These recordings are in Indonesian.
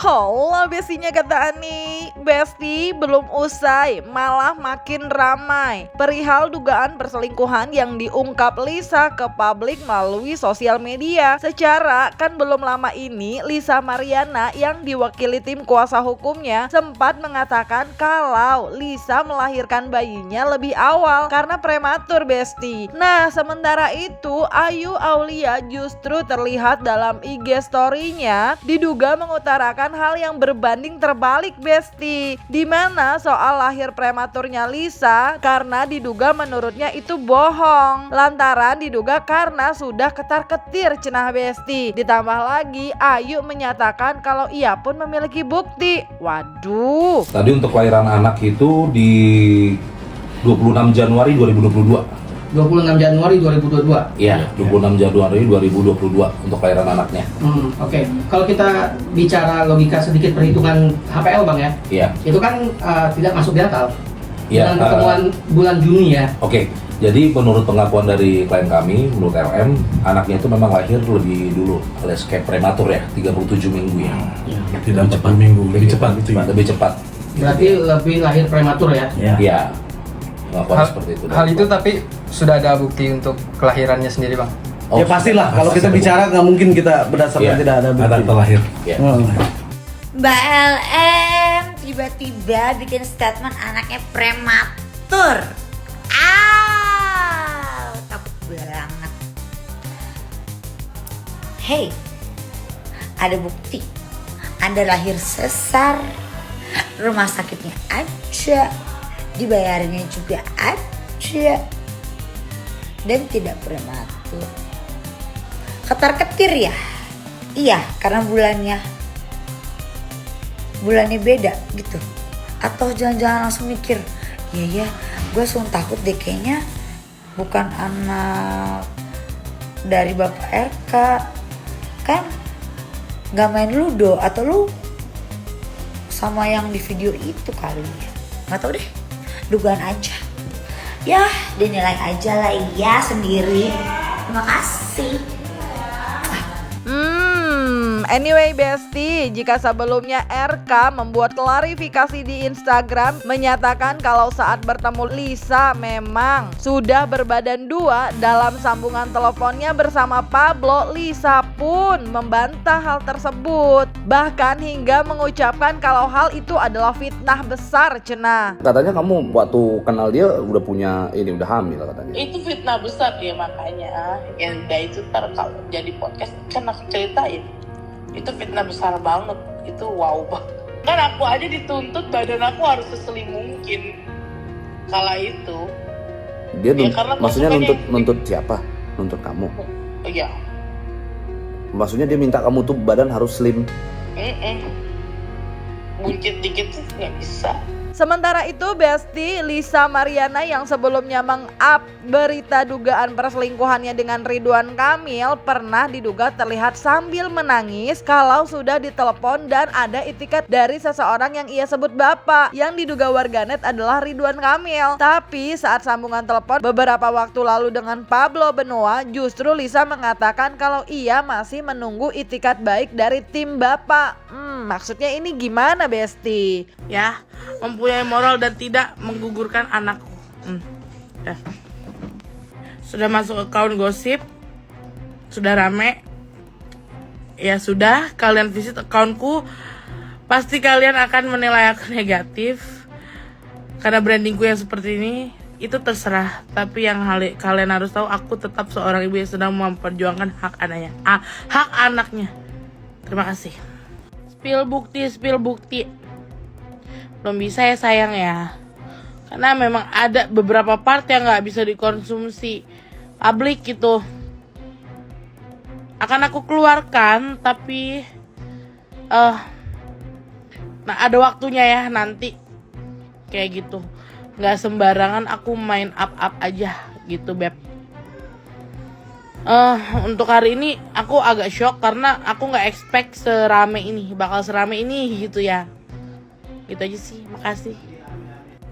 Hola bestinya kata Ani. Besti belum usai, malah makin ramai perihal dugaan perselingkuhan yang diungkap Lisa ke publik melalui sosial media. Secara kan belum lama ini Lisa Mariana yang diwakili tim kuasa hukumnya sempat mengatakan kalau Lisa melahirkan bayinya lebih awal karena prematur besti. Nah sementara itu Ayu Aulia justru terlihat dalam IG story-nya diduga mengutarakan hal yang berbanding terbalik besti, dimana soal lahir prematurnya Lisa karena diduga menurutnya itu bohong lantaran diduga karena sudah ketar-ketir cenah besti. Ditambah lagi Ayu menyatakan kalau ia pun memiliki bukti. Waduh. Tadi untuk kelahiran anak itu di 26 Januari 2022. 26 Januari 2022. Iya, 26 Januari 2022 untuk kelahiran anaknya. Oke. Kalau kita bicara logika sedikit perhitungan HPL Bang ya. Iya. Itu kan tidak masuk di akal. Iya, Dengan pertemuan bulan Juni ya. Oke. Jadi menurut pengakuan dari klien kami, menurut LM, anaknya itu memang lahir lebih dulu, alias kayak prematur ya, 37 minggu ya. Tidak 4 minggu, lebih cepat gitu ya. Lebih cepat. Berarti lebih lahir prematur ya. Iya. Pengakuan seperti itu. Hal itu tapi sudah ada bukti untuk kelahirannya sendiri Bang? Oh, Ya pastilah, kalau kita bicara nggak mungkin kita berdasarkan Iya. tidak ada bukti. Anak terlahir. Iya. Mbak LM tiba-tiba bikin statement anaknya prematur. Takut banget. Hey, ada bukti. Anda lahir sesar, rumah sakitnya ada, dibayarinnya juga ada, dan tidak prematur. Ketar-ketir ya? Iya, karena bulannya beda gitu. Atau jangan-jangan langsung mikir, iya gue langsung takut deh kayaknya bukan anak dari bapak RK, kan gak main ludo, atau lu sama yang di video itu kali ya, gak tau deh, dugaan aja ya, dinilai aja lah ya sendiri. Terima kasih. Anyway Besti, jika sebelumnya RK membuat klarifikasi di Instagram menyatakan kalau saat bertemu Lisa memang sudah berbadan dua dalam sambungan teleponnya bersama Pablo, Lisa pun membantah hal tersebut. Bahkan hingga mengucapkan kalau hal itu adalah fitnah besar cenah. Katanya kamu waktu kenal dia udah punya ini, udah hamil katanya. Itu fitnah besar ya, makanya yang itu ntar kalau jadi podcast kan aku ceritain. Itu fitnah besar banget, itu wow banget. Kan aku aja dituntut, badan aku harus seseling mungkin kala itu. Dia Ya, karena maksudnya masukannya- nuntut siapa? Nuntut kamu. Iya. Maksudnya dia minta kamu tuh badan harus slim. Buncit dikit sih nggak bisa. Sementara itu Besti, Lisa Mariana yang sebelumnya meng-up berita dugaan perselingkuhannya dengan Ridwan Kamil pernah diduga terlihat sambil menangis kalau sudah ditelepon dan ada itikat dari seseorang yang ia sebut bapak, yang diduga warganet adalah Ridwan Kamil. Tapi saat sambungan telepon beberapa waktu lalu dengan Pablo Benoa, justru Lisa mengatakan kalau ia masih menunggu itikat baik dari tim bapak. Maksudnya ini gimana Besti? Ya, mempunyai moral dan tidak menggugurkan anakku. Ya. Sudah masuk akun gosip, sudah rame. Ya sudah, kalian visit akunku, pasti kalian akan menilai aku negatif karena brandingku yang seperti ini. Itu terserah, tapi yang kalian harus tahu, aku tetap seorang ibu yang sedang memperjuangkan hak anaknya. Terima kasih. Spill bukti. Belum bisa ya sayang ya, karena memang ada beberapa part yang nggak bisa dikonsumsi publik gitu. Akan aku keluarkan, tapi nah ada waktunya ya nanti, kayak gitu. Nggak sembarangan aku main up aja gitu beb. Untuk hari ini aku agak shock karena aku nggak expect bakal serame ini gitu ya. Gitu aja sih, makasih.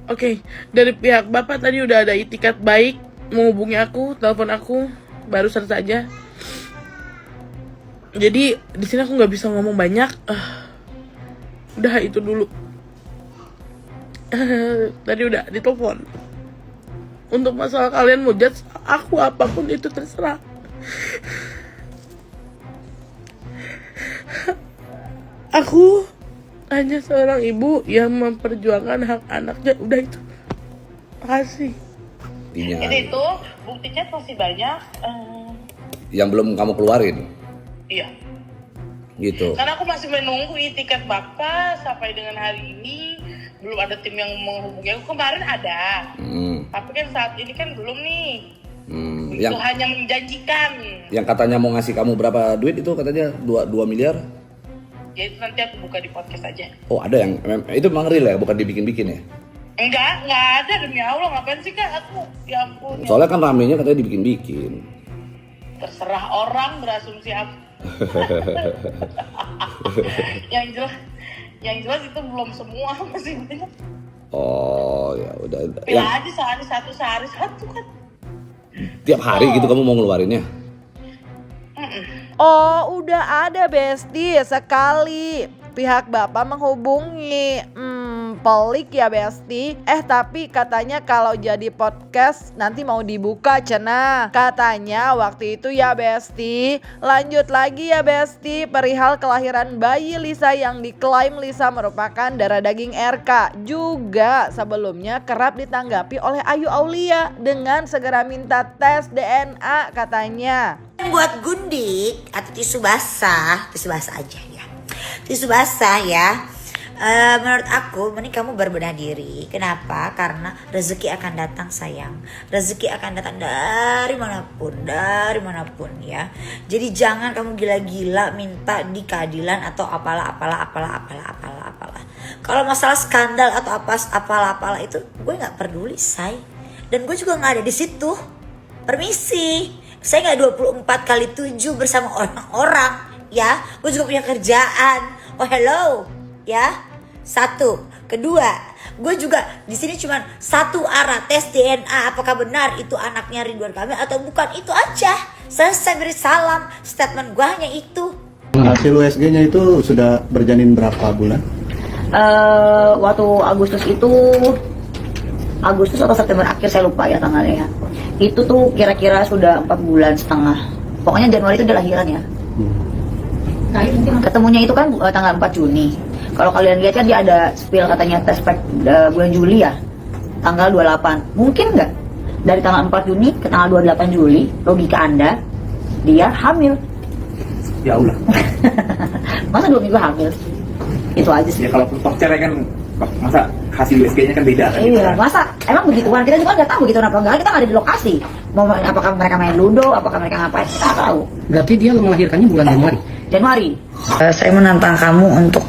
Oke, dari pihak bapak tadi udah ada itikat baik menghubungi aku, telepon aku barusan saja. Jadi di sini aku nggak bisa ngomong banyak. Udah itu dulu. Tadi udah ditelepon. Untuk masalah kalian mau judge aku apapun itu terserah. Aku hanya seorang ibu yang memperjuangkan hak anaknya. Udah itu. Makasih. Jadi itu bukti chat masih banyak. Yang belum kamu keluarin Iya. gitu. Karena aku masih menunggu tiket Bapak sampai dengan hari ini belum ada tim yang menghubungi aku. Kemarin ada. Tapi kan saat ini kan belum nih. Itu hanya menjanjikan. Yang katanya mau ngasih kamu berapa duit itu katanya 2 miliar. Ya itu nanti aku buka di podcast aja. Oh ada yang itu memang real ya, bukan dibikin-bikin ya? Enggak ada demi Allah. Ngapain sih Kak aku? Ya ampun. Soalnya kan ramenya katanya dibikin-bikin. Terserah orang berasumsi apa. yang jelas itu belum semua, masih banyak. Oh ya udah. Pilih aja sehari satu kan. Tiap hari gitu kamu mau ngeluarinnya? Oh, udah ada Besti sekali. Pihak bapak menghubungi. Pelik ya Besti. Tapi katanya kalau jadi podcast nanti mau dibuka cenah. Katanya waktu itu ya Besti. Lanjut lagi ya Besti. Perihal kelahiran bayi Lisa yang diklaim Lisa merupakan darah daging RK. Juga sebelumnya kerap ditanggapi oleh Ayu Aulia dengan segera minta tes DNA katanya. Buat gundik atau tisu basah aja ya. Tisu basah ya. Menurut aku mending kamu berbenah diri. Kenapa? Karena rezeki akan datang sayang. Rezeki akan datang dari manapun ya. Jadi jangan kamu gila-gila minta di keadilan atau apalah. Kalau masalah skandal atau apalah itu gue nggak peduli say. Dan gue juga nggak ada di situ. Permisi. Saya nggak 24/7 bersama orang-orang ya. Gue juga punya kerjaan. Oh hello ya. 1, kedua, gue juga di sini cuma satu arah tes DNA apakah benar itu anaknya Ridwan Kamil atau bukan, itu aja. Selesai, beri salam. Statement gue hanya itu. Hasil USG-nya itu sudah berjanin berapa bulan? Waktu Agustus atau September akhir saya lupa ya tanggalnya ya. Itu tuh kira-kira sudah 4,5 bulan. Pokoknya Januari itu dia lahiran ya. Ketemunya itu kan tanggal 4 Juni. Kalau kalian lihat kan dia ada spill katanya tes bulan Juli ya. Tanggal 28. Mungkin nggak? Dari tanggal 4 Juni ke tanggal 28 Juli, logika Anda, dia hamil. Ya Allah. Masa 2 minggu hamil? Itu aja sih. Ya kalau toh cerai kan masa hasil USG-nya kan beda kan? Iya, masa emang begituan, kita juga nggak tahu begitu apa enggak, kita nggak ada di lokasi. Mau apakah mereka main ludo, apakah mereka ngapain, kita nggak tahu. Berarti dia melahirkannya bulan Januari. Saya menantang kamu untuk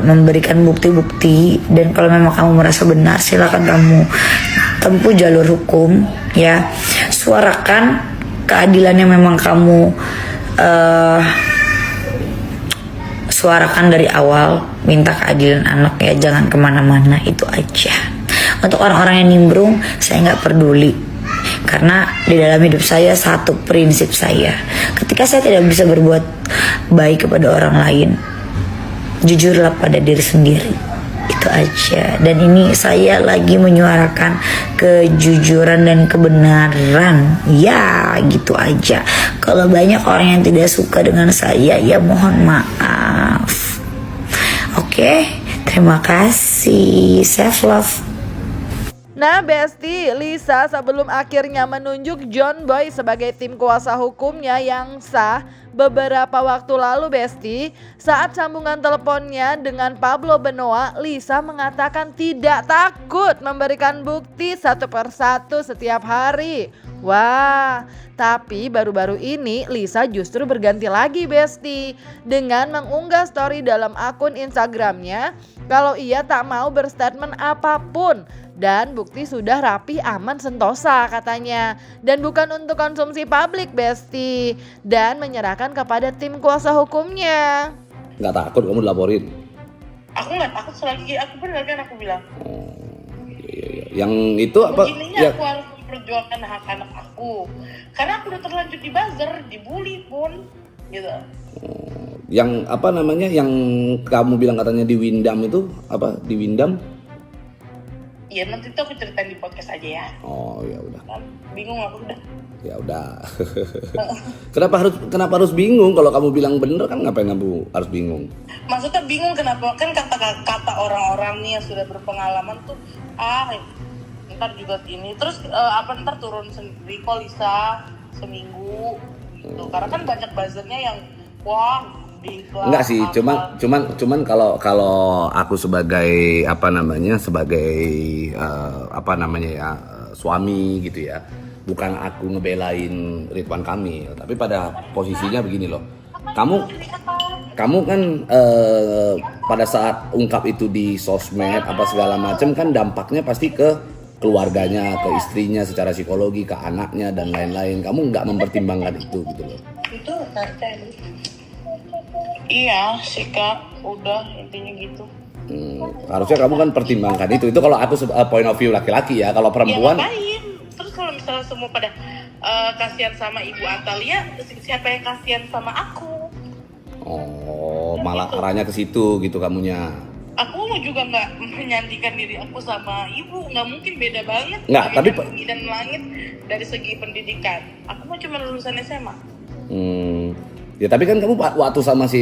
memberikan bukti-bukti, dan kalau memang kamu merasa benar silakan kamu tempuh jalur hukum ya. Suarakan keadilan yang memang kamu suarakan dari awal. Minta keadilan anak ya, jangan kemana-mana, itu aja. Untuk orang-orang yang nimbrung saya nggak peduli, karena di dalam hidup saya satu prinsip saya, ketika saya tidak bisa berbuat baik kepada orang lain, jujurlah pada diri sendiri. Itu aja. Dan ini saya lagi menyuarakan kejujuran dan kebenaran ya, gitu aja. Kalau banyak orang yang tidak suka dengan saya, ya mohon maaf. Oke, terima kasih. Self love. Nah Besti, Lisa sebelum akhirnya menunjuk John Boy sebagai tim kuasa hukumnya yang sah beberapa waktu lalu Besti, saat sambungan teleponnya dengan Pablo Benoa, Lisa mengatakan tidak takut memberikan bukti satu persatu setiap hari. Wah, tapi baru-baru ini Lisa justru berganti lagi Besti dengan mengunggah story dalam akun Instagramnya kalau ia tak mau berstatement apapun. Dan bukti sudah rapi, aman, sentosa katanya. Dan bukan untuk konsumsi publik Besti. Dan menyerahkan kepada tim kuasa hukumnya. Nggak takut kamu dilaporin? Aku nggak takut selagi aku benar kan aku bilang. Oh, iya. Yang itu apa? Begininya Ya. aku harus memperjuangkan hak anak aku. Karena aku udah terlanjur dibuzzer, dibully pun gitu. Yang apa namanya, yang kamu bilang katanya di Windam itu apa? Di Windam? Iya, nanti tuh aku ceritain di podcast aja ya. Oh ya udah. Bingung aku udah. Ya udah. Kenapa harus bingung? Kalau kamu bilang bener kan ngapain kamu harus bingung? Maksudnya bingung kenapa? Kan kata orang-orang nih yang sudah berpengalaman tuh, ntar juga ini. Terus ntar turun sendiri kok Lisa seminggu gitu. Karena kan banyak buzzernya yang wah diklat. Enggak sih, cuman kalau aku sebagai suami gitu ya. Bukan aku ngebelain Ridwan Kamil, tapi pada posisinya begini loh. Kamu kan pada saat ungkap itu di sosmed apa segala macam kan dampaknya pasti ke keluarganya, ke istrinya secara psikologi, ke anaknya dan lain-lain. Kamu nggak mempertimbangkan itu gitu loh. Itu iya sih Kak, udah intinya gitu. Harusnya kamu kan pertimbangkan itu. Itu kalau aku point of view laki-laki ya. Kalau perempuan. Ya, ngapain? Terus kalau misalnya semua pada kasihan sama Ibu Atalia, siapa yang kasihan sama aku? Oh, malah arahnya ke situ gitu kamunya. Aku juga nggak menyandikan diri aku sama ibu, nggak mungkin, beda banget. Nggak, tapi bumi dan langit dari segi pendidikan. Aku mah cuma lulusan SMA. Ya tapi kan kamu waktu sama si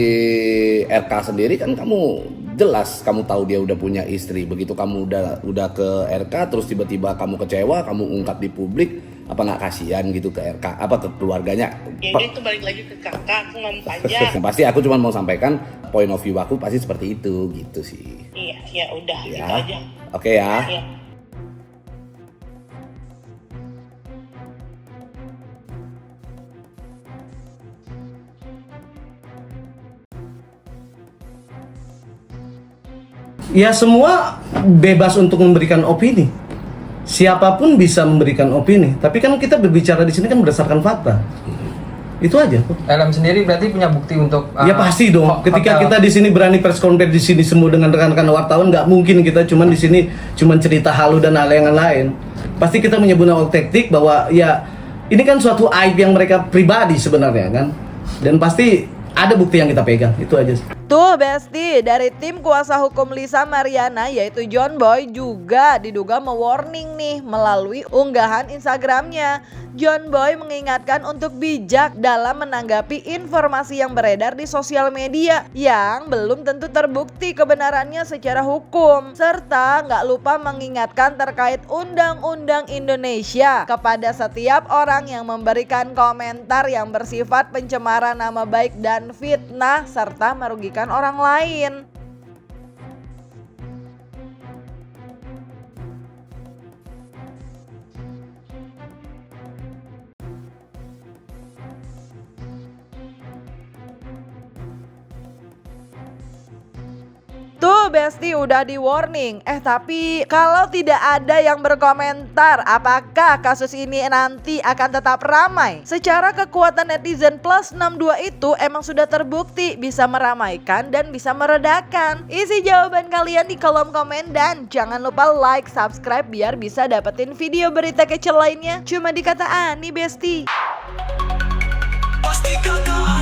RK sendiri kan kamu jelas kamu tahu dia udah punya istri. Begitu kamu udah ke RK terus tiba-tiba kamu kecewa, kamu ungkap di publik, apa nggak kasihan gitu ke RK, apa ke keluarganya? Ya itu balik lagi ke kakak, aku nggak mau pajak. Pasti aku cuma mau sampaikan point of view aku pasti seperti itu gitu sih. Iya, ya udah Ya. gitu aja. Oke ya. Iya. Ya semua bebas untuk memberikan opini. Siapapun bisa memberikan opini. Tapi kan kita berbicara di sini kan berdasarkan fakta. Itu aja. LM sendiri berarti punya bukti untuk Ya pasti dong. Ketika kita di sini berani press conference di sini semua dengan rekan-rekan wartawan, nggak mungkin kita cuman di sini cuman cerita halu dan hal yang lain. Pasti kita menyebut taktik bahwa ya ini kan suatu aib yang mereka pribadi sebenarnya kan. Dan pasti ada bukti yang kita pegang. Itu aja. Tuh Besti, dari tim kuasa hukum Lisa Mariana yaitu John Boy juga diduga mewarning nih melalui unggahan Instagramnya. John Boy mengingatkan untuk bijak dalam menanggapi informasi yang beredar di sosial media yang belum tentu terbukti kebenarannya secara hukum. Serta nggak lupa mengingatkan terkait Undang-Undang Indonesia kepada setiap orang yang memberikan komentar yang bersifat pencemaran nama baik dan fitnah serta merugikan orang lain. Tuh Besti udah di warning. Tapi kalau tidak ada yang berkomentar, apakah kasus ini nanti akan tetap ramai? Secara kekuatan netizen plus 62 itu emang sudah terbukti bisa meramaikan dan bisa meredakan. Isi jawaban kalian di kolom komen dan jangan lupa like, subscribe biar bisa dapetin video berita kece lainnya cuma di Kata Ani Besti. Pasti kata